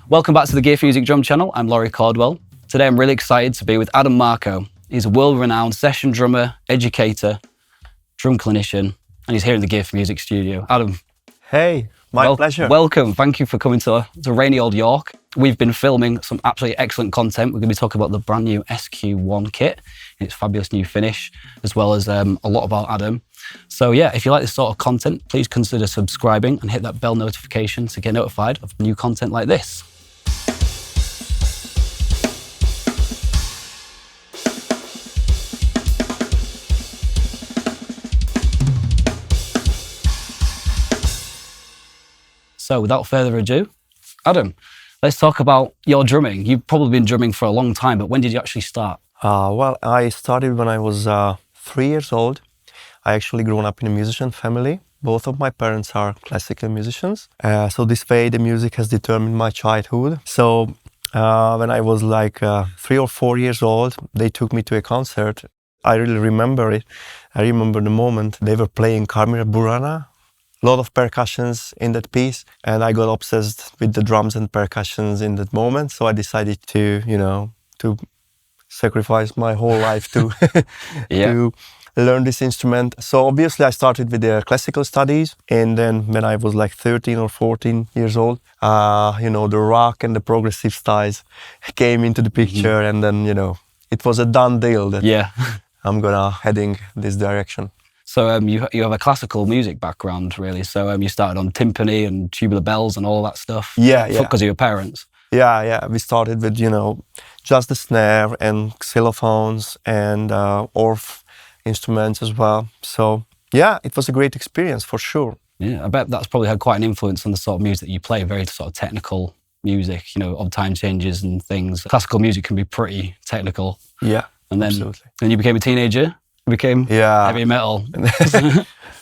Welcome back to the Gear4music drum channel. I'm Laurie Caldwell. Today I'm really excited to be with Adam Marko. He's a world-renowned session drummer, educator, drum clinician, and he's here in the Gear4music studio. Adam. Hey, my pleasure. Welcome. Thank you for coming to rainy old York. We've been filming some absolutely excellent content. We're going to be talking about the brand new SQ1 kit, its fabulous new finish, as well as a lot about Adam. So yeah, if you like this sort of content, please consider subscribing and hit that bell notification to get notified of new content like this. So without further ado, Adam, let's talk about your drumming. You've probably been drumming for a long time, but when did you actually start? Well, I started when I was 3 years old. I actually grew up in a musician family. Both of my parents are classical musicians. So this way the music has determined my childhood. So when I was like 3 or 4 years old, they took me to a concert. I really remember it. I remember the moment they were playing Carmina Burana. A lot of percussions in that piece, and I got obsessed with the drums and percussions in that moment. So I decided to, to sacrifice my whole life to to learn this instrument. So obviously I started with the classical studies, and then when I was like 13 or 14 years old, the rock and the progressive styles came into the picture, and then it was a done deal that I'm gonna heading this direction. So you have a classical music background, really. So you started on timpani and tubular bells and all that stuff. Yeah. Because of your parents. Yeah. We started with just the snare and xylophones and orff instruments as well. So yeah, it was a great experience for sure. Yeah, I bet that's probably had quite an influence on the sort of music that you play. Very sort of technical music, odd time changes and things. Classical music can be pretty technical. Yeah, and then absolutely. Then you became a teenager. Became heavy metal.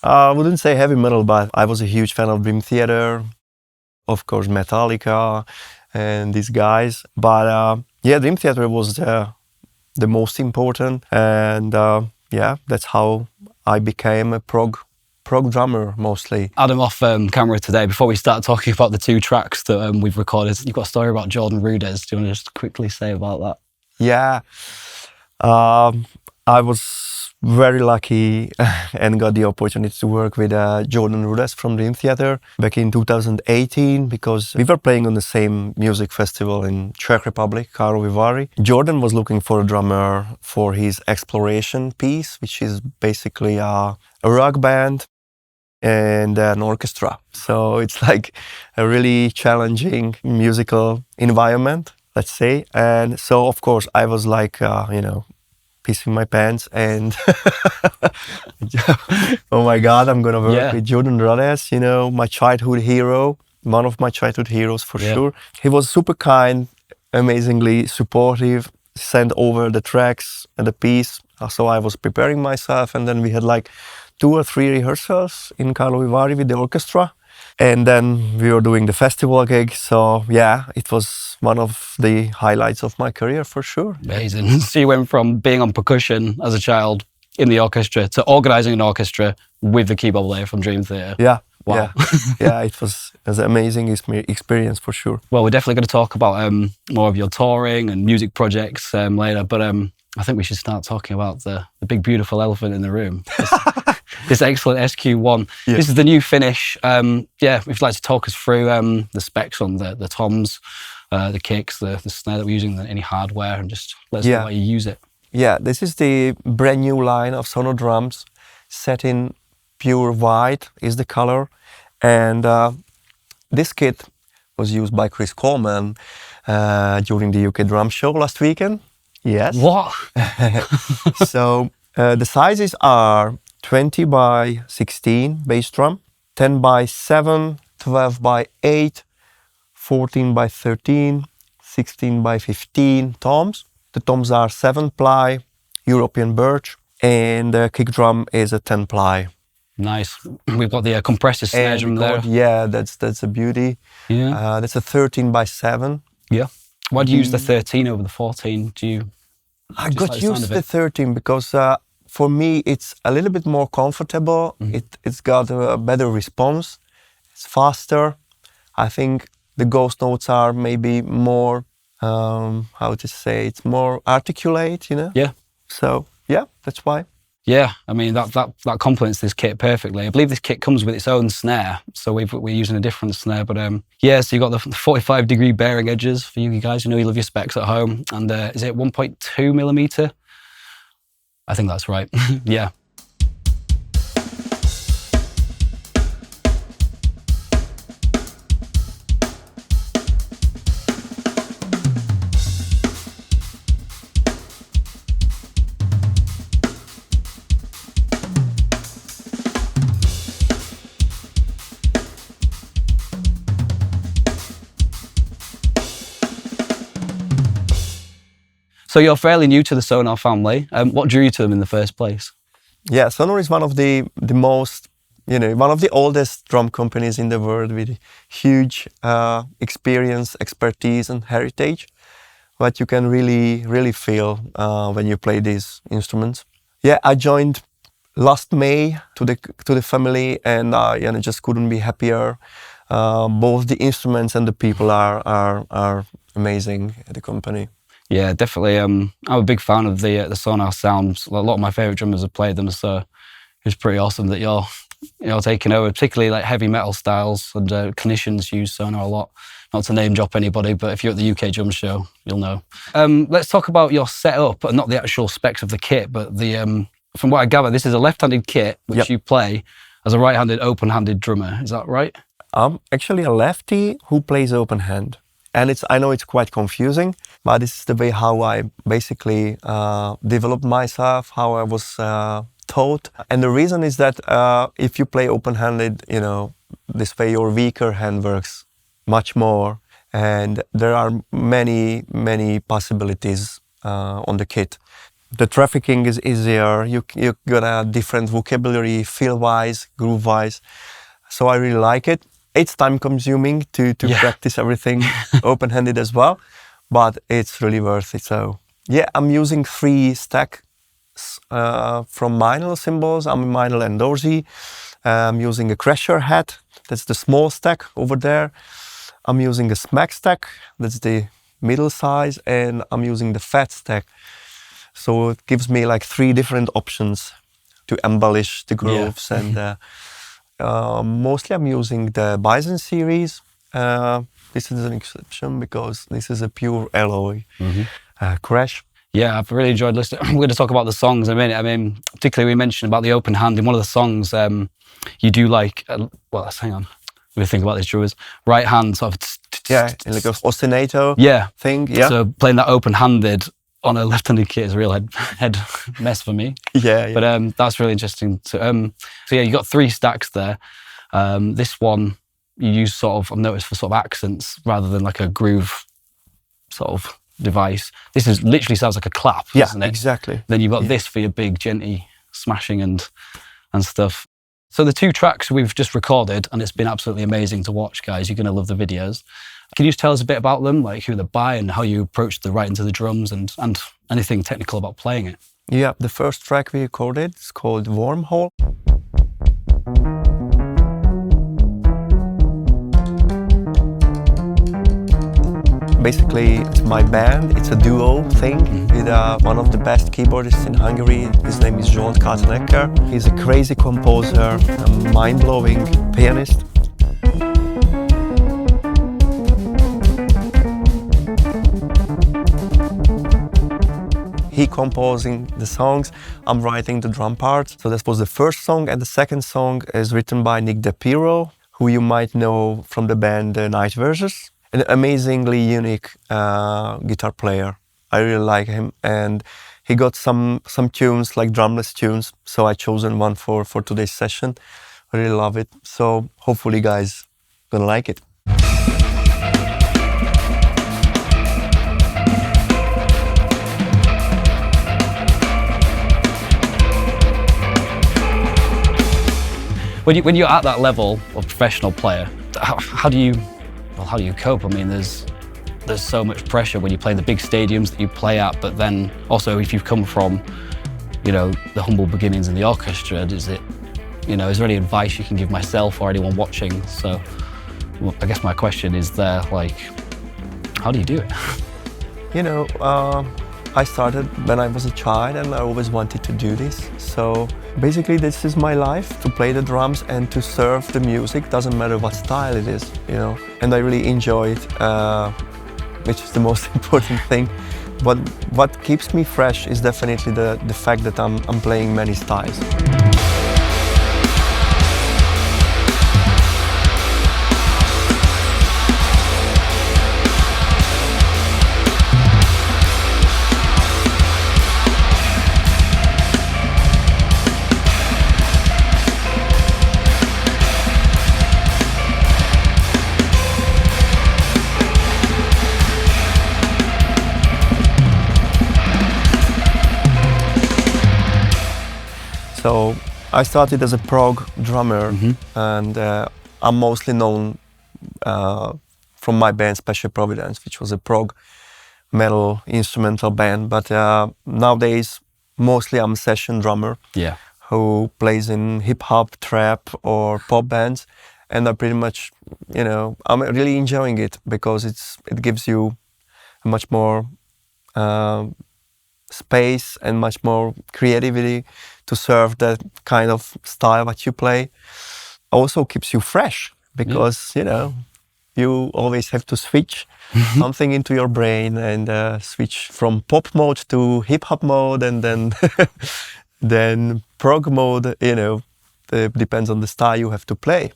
I wouldn't say heavy metal, but I was a huge fan of Dream Theater, of course Metallica and these guys. But Dream Theater was the most important, and that's how I became a prog drummer mostly. Adam, off camera today, before we start talking about the 2 tracks that we've recorded, you've got a story about Jordan Rudess. Do you want to just quickly say about that? Yeah, I was very lucky and got the opportunity to work with Jordan Rudess from Dream Theater back in 2018, because we were playing on the same music festival in Czech Republic, Karlovy Vary. Jordan was looking for a drummer for his Exploration piece, which is basically a rock band and an orchestra. So it's like a really challenging musical environment, let's say. And so, of course, I was like, pissing my pants and oh my God, I'm gonna work with Jordan Rudess, my childhood hero, one of my childhood heroes for sure. He was super kind, amazingly supportive, sent over the tracks and the piece. So I was preparing myself, and then we had like 2 or 3 rehearsals in Karlovy Vary with the orchestra. And then we were doing the festival gig. So yeah, it was one of the highlights of my career for sure. Amazing. So you went from being on percussion as a child in the orchestra to organising an orchestra with the keyboard player from Dream Theater. Yeah. Wow. Yeah, it was an amazing experience for sure. Well, we're definitely going to talk about more of your touring and music projects later, but I think we should start talking about the big beautiful elephant in the room. This excellent SQ1. Yeah. This is the new finish. If you'd like to talk us through the specs on the toms, the kicks, the snare that we're using, any hardware, and just let us know how you use it. Yeah, this is the brand new line of Sonor drums, set in pure white is the color. And this kit was used by Chris Coleman during the UK drum show last weekend. Yes. What? So the sizes are 20 by 16 bass drum, 10 by 7, 12 by 8, 14 by 13, 16 by 15 toms. The toms are 7-ply European birch, and the kick drum is a 10-ply. Nice. We've got the compressor snare drum there. Yeah, that's a beauty. Yeah. That's a 13 by 7. Yeah. Why do you use the 13 over the 14? I got used to the 13 because for me it's a little bit more comfortable. It's got a better response. It's faster. I think the ghost notes are maybe more, how to say, it's more articulate, you know? Yeah. So yeah, that's why. Yeah, I mean, that complements this kit perfectly. I believe this kit comes with its own snare, so we're using a different snare. But yeah, so you got the 45-degree bearing edges for you guys. You know, you love your specs at home. And is it 1.2 millimeter? I think that's right. Yeah. So you're fairly new to the Sonor family. What drew you to them in the first place? Yeah, Sonor is one of the most, one of the oldest drum companies in the world with huge experience, expertise, and heritage. What you can really feel when you play these instruments. Yeah, I joined last May to the family, and just couldn't be happier. Both the instruments and the people are amazing at the company. Yeah, definitely. I'm a big fan of the Sonor sounds. A lot of my favorite drummers have played them, so it's pretty awesome that you're taking over, particularly like heavy metal styles. And clinicians use Sonor a lot. Not to name drop anybody, but if you're at the UK Drum Show, you'll know. Let's talk about your setup, not the actual specs of the kit, but from what I gather, this is a left-handed kit which you play as a right-handed, open-handed drummer. Is that right? I'm actually a lefty who plays open hand. And I know it's quite confusing, but this is the way how I basically developed myself, how I was taught. And the reason is that if you play open-handed, this way your weaker hand works much more. And there are many possibilities on the kit. The trafficking is easier. You got a different vocabulary, feel-wise, groove-wise. So I really like it. It's time-consuming to practice everything open-handed as well, but it's really worth it. So yeah, I'm using 3 stacks from Meinl cymbals. I'm in Meinl and Dorsey. I'm using a Crasher hat. That's the small stack over there. I'm using a Smack stack. That's the middle size, and I'm using the Fat stack. So it gives me like 3 different options to embellish the grooves and. Mostly I'm using the Bison series. This is an exception because this is a pure alloy crash. Yeah, I've really enjoyed listening. We're going to talk about the songs in a minute. I mean, particularly we mentioned about the open hand. In one of the songs, you do like, hang on, we think about this, Drew, right hand sort of. Yeah, like an ostinato thing. Yeah. So playing that open-handed on a left-handed kit is a real head mess for me. Yeah. But that's really interesting. So yeah, you got 3 stacks there. This one you use sort of, I've noticed, for sort of accents rather than like a groove sort of device. This is literally sounds like a clap, doesn't it? Exactly. Then you've got this for your big, genty smashing and stuff. So the 2 tracks we've just recorded, and it's been absolutely amazing to watch, guys. You're going to love the videos. Can you just tell us a bit about them, like who they're by and how you approach the writing to the drums and anything technical about playing it? Yeah, the first track we recorded is called Wormhole. Basically, it's my band. It's a duo thing with one of the best keyboardists in Hungary. His name is Zsolt Katnecker. He's a crazy composer, a mind-blowing pianist. He composing the songs, I'm writing the drum parts. So that was the first song, and the second song is written by Nick DePiro, who you might know from the band Night Versus. An amazingly unique guitar player. I really like him, and he got some tunes, like drumless tunes, so I chosen one for today's session. I really love it, so hopefully you guys gonna like it. When you're at that level of professional player, how do you cope? I mean, there's so much pressure when you play the big stadiums that you play at, but then also if you've come from, the humble beginnings in the orchestra, is there any advice you can give myself or anyone watching? So well, I guess my question is there, like, how do you do it? You know, I started when I was a child and I always wanted to do this. So basically this is my life, to play the drums and to serve the music, doesn't matter what style it is, you know. And I really enjoy it, which is the most important thing. But what keeps me fresh is definitely the fact that I'm playing many styles. So I started as a prog drummer, and I'm mostly known from my band Special Providence, which was a prog metal instrumental band. But nowadays, mostly I'm a session drummer who plays in hip hop, trap, or pop bands, and I pretty much, you know, I'm really enjoying it because it gives you a much more space and much more creativity to serve that kind of style that you play. Also keeps you fresh because you know, you always have to switch something into your brain and switch from pop mode to hip hop mode, and then then prog mode. You know, it depends on the style you have to play.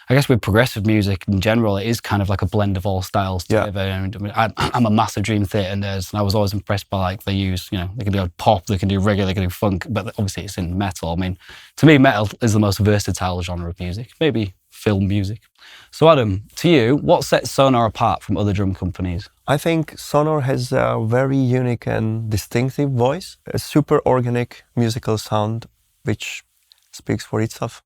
I guess with progressive music in general, it is kind of like a blend of all styles together. I mean, I'm a massive Dream Theater nerd, and I was always impressed by, like, they use, you know, they can do pop, they can do reggae, they can do funk, but obviously it's in metal. I mean, to me, metal is the most versatile genre of music, maybe film music. So Adam, to you, what sets Sonor apart from other drum companies? I think Sonor has a very unique and distinctive voice, a super organic musical sound, which speaks for itself.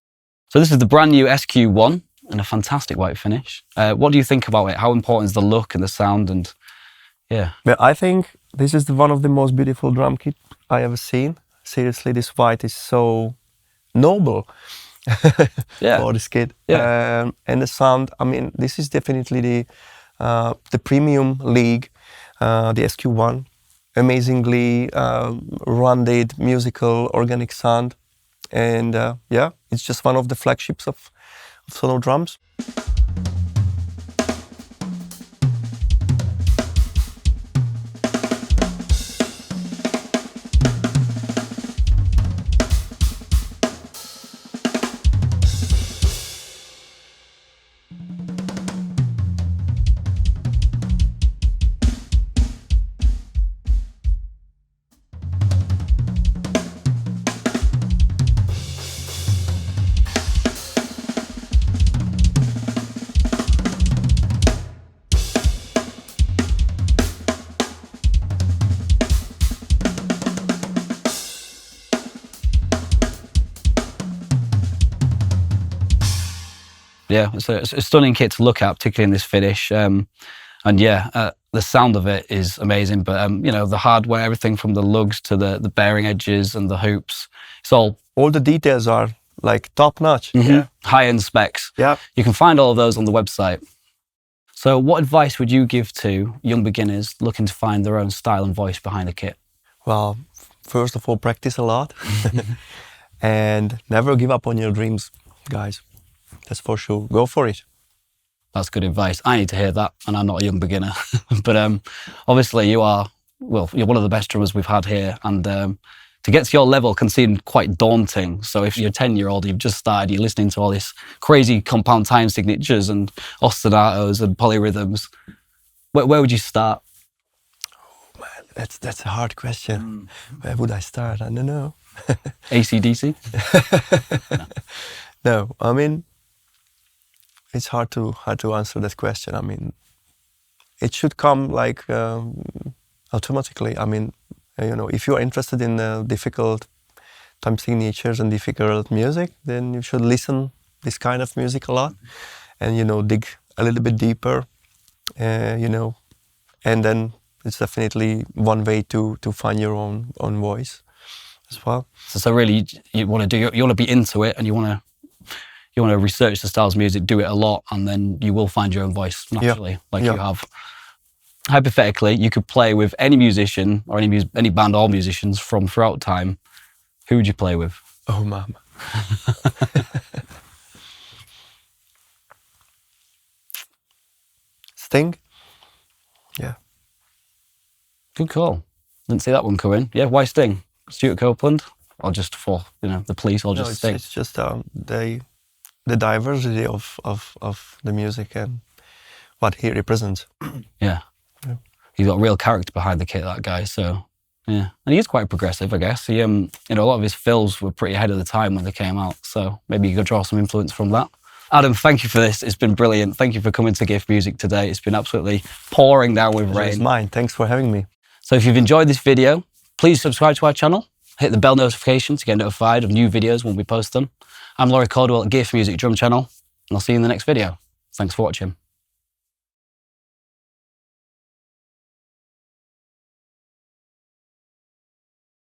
So this is the brand new SQ1 and a fantastic white finish. What do you think about it? How important is the look and the sound? And Well, I think this is one of the most beautiful drum kit I ever seen. Seriously, this white is so noble for this kit. And the sound, I mean, this is definitely the premium league, the SQ1. Amazingly rounded, musical, organic sound. And it's just one of the flagships of Sonor drums. Yeah, it's a stunning kit to look at, particularly in this finish. And the sound of it is amazing. But you know, the hardware, everything from the lugs to the bearing edges and the hoops, it's all the details are like top notch. High-end specs. Yeah, you can find all of those on the website. So, what advice would you give to young beginners looking to find their own style and voice behind the kit? Well, first of all, practice a lot, and never give up on your dreams, guys. That's for sure. Go for it. That's good advice. I need to hear that, and I'm not a young beginner. But obviously you're one of the best drummers we've had here, and to get to your level can seem quite daunting. So if you're a 10-year-old, you've just started, you're listening to all this crazy compound time signatures and ostinatos and polyrhythms, where would you start? Oh, man, that's a hard question. Where would I start? I don't know. AC/DC? No, I mean, it's hard to answer that question. I mean, it should come like automatically. I mean, you know, if you're interested in difficult time signatures and difficult music, then you should listen this kind of music a lot, and you know, dig a little bit deeper, you know, and then it's definitely one way to find your own voice as well. So really, you want to be into it, and you want to you want to research the styles of music, do it a lot, and then you will find your own voice naturally, like you have. Hypothetically, you could play with any musician or any band or musicians from throughout time. Who would you play with? Oh, mama. Sting? Yeah. Good call. Didn't see that one coming. Yeah, why Sting? Stuart Copeland? Or just for, the Police, or just Sting? It's just the diversity of the music and what he represents. Yeah. He's got real character behind the kit, that guy, so... Yeah, and he is quite progressive, I guess. He, a lot of his fills were pretty ahead of the time when they came out, so maybe you could draw some influence from that. Adam, thank you for this. It's been brilliant. Thank you for coming to Gear4music today. It's been absolutely pouring down with rain. It's mine. Thanks for having me. So if you've enjoyed this video, please subscribe to our channel, hit the bell notification to get notified of new videos when we post them. I'm Laurie Caldwell at Gear4music Drum Channel, and I'll see you in the next video. Thanks for watching.